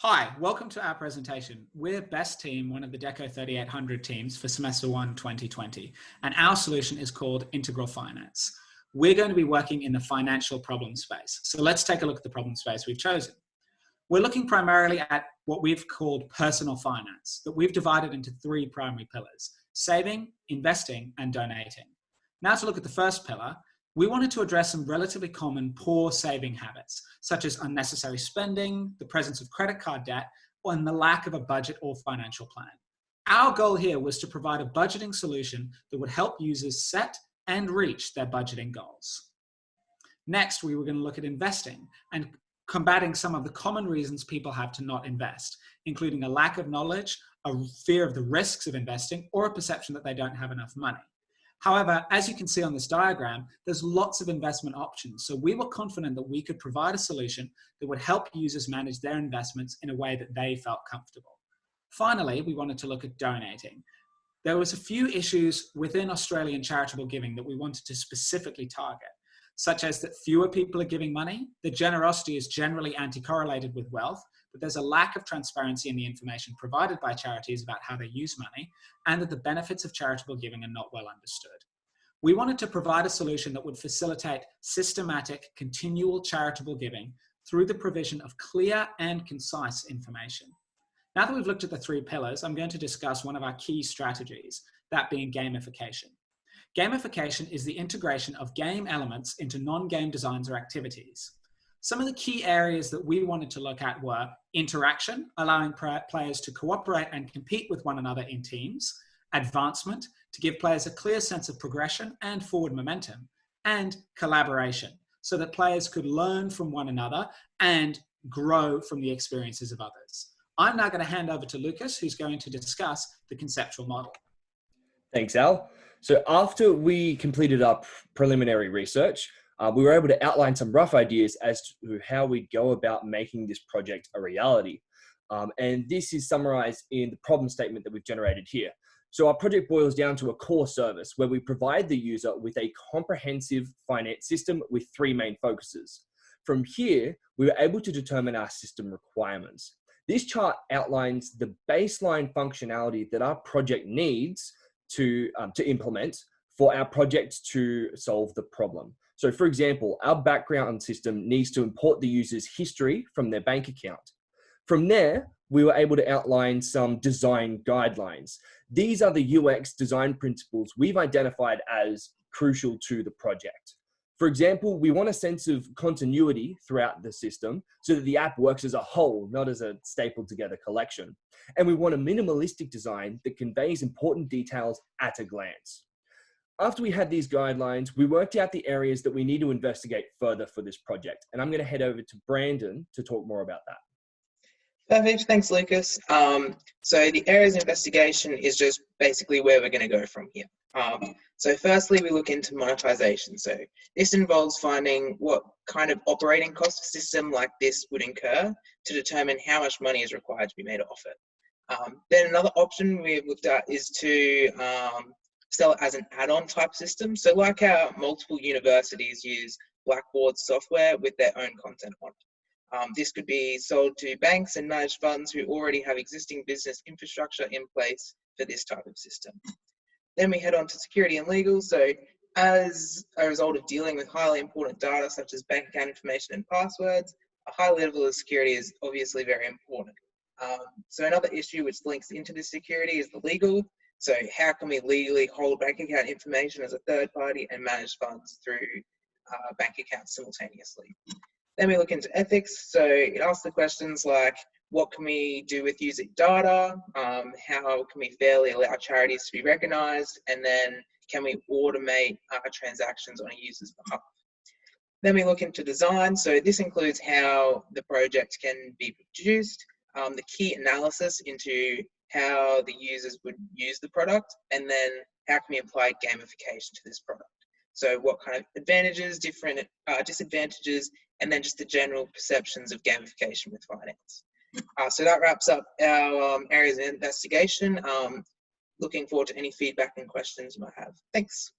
Hi, welcome to our presentation. We're Best Team, one of the DECO3800 teams for Semester 1 2020, and our solution is called Integral Finance. We're going to be working in the financial problem space. So let's take a look at the problem space we've chosen. We're looking primarily at what we've called personal finance, that we've divided into three primary pillars: saving, investing, and donating. Now to look at the first pillar, we wanted to address some relatively common poor saving habits, such as unnecessary spending, the presence of credit card debt, and the lack of a budget or financial plan. Our goal here was to provide a budgeting solution that would help users set and reach their budgeting goals. Next, we were going to look at investing and combating some of the common reasons people have to not invest, including a lack of knowledge, a fear of the risks of investing, or a perception that they don't have enough money. However, as you can see on this diagram, there's lots of investment options. So we were confident that we could provide a solution that would help users manage their investments in a way that they felt comfortable. Finally, we wanted to look at donating. There was a few issues within Australian charitable giving that we wanted to specifically target, such as that fewer people are giving money, that generosity is generally anti-correlated with wealth, that there's a lack of transparency in the information provided by charities about how they use money, and that the benefits of charitable giving are not well understood. We wanted to provide a solution that would facilitate systematic, continual charitable giving through the provision of clear and concise information. Now that we've looked at the three pillars, I'm going to discuss one of our key strategies, that being gamification. Gamification is the integration of game elements into non-game designs or activities. Some of the key areas that we wanted to look at were interaction, allowing players to cooperate and compete with one another in teams; advancement, to give players a clear sense of progression and forward momentum; and collaboration, so that players could learn from one another and grow from the experiences of others. I'm now going to hand over to Lucas, who's going to discuss the conceptual model. Thanks, Al. So after we completed our preliminary research, we were able to outline some rough ideas as to how we'd go about making this project a reality. And this is summarized in the problem statement that we've generated here. So our project boils down to a core service where we provide the user with a comprehensive finance system with three main focuses. From here, we were able to determine our system requirements. This chart outlines the baseline functionality that our project needs to implement for our project to solve the problem. So for example, our background system needs to import the user's history from their bank account. From there, we were able to outline some design guidelines. These are the UX design principles we've identified as crucial to the project. For example, we want a sense of continuity throughout the system so that the app works as a whole, not as a stapled together collection. And we want a minimalistic design that conveys important details at a glance. After we had these guidelines, we worked out the areas that we need to investigate further for this project. And I'm going to head over to Brandon to talk more about that. Perfect, thanks Lucas. So the areas of investigation is just basically where we're going to go from here. So firstly, we look into monetization. So this involves finding what kind of operating cost a system like this would incur to determine how much money is required to be made off it. Then another option we've looked at is to sell it as an add-on type system. So like how multiple universities use Blackboard software with their own content on it. This could be sold to banks and managed funds who already have existing business infrastructure in place for this type of system. Then we head on to security and legal. So as a result of dealing with highly important data such as bank account information and passwords, a high level of security is obviously very important. So another issue which links into this security is the legal. So how can we legally hold bank account information as a third party and manage funds through bank accounts simultaneously? Then we look into ethics. So it asks the questions like, what can we do with user data? How can we fairly allow charities to be recognized? And then can we automate transactions on a user's behalf? Then we look into design. So this includes how the project can be produced, the key analysis into how the users would use the product, and then how can we apply gamification to this product? So what kind of advantages, different disadvantages, and then just the general perceptions of gamification with finance. So that wraps up our areas of investigation. Looking forward to any feedback and questions you might have. Thanks.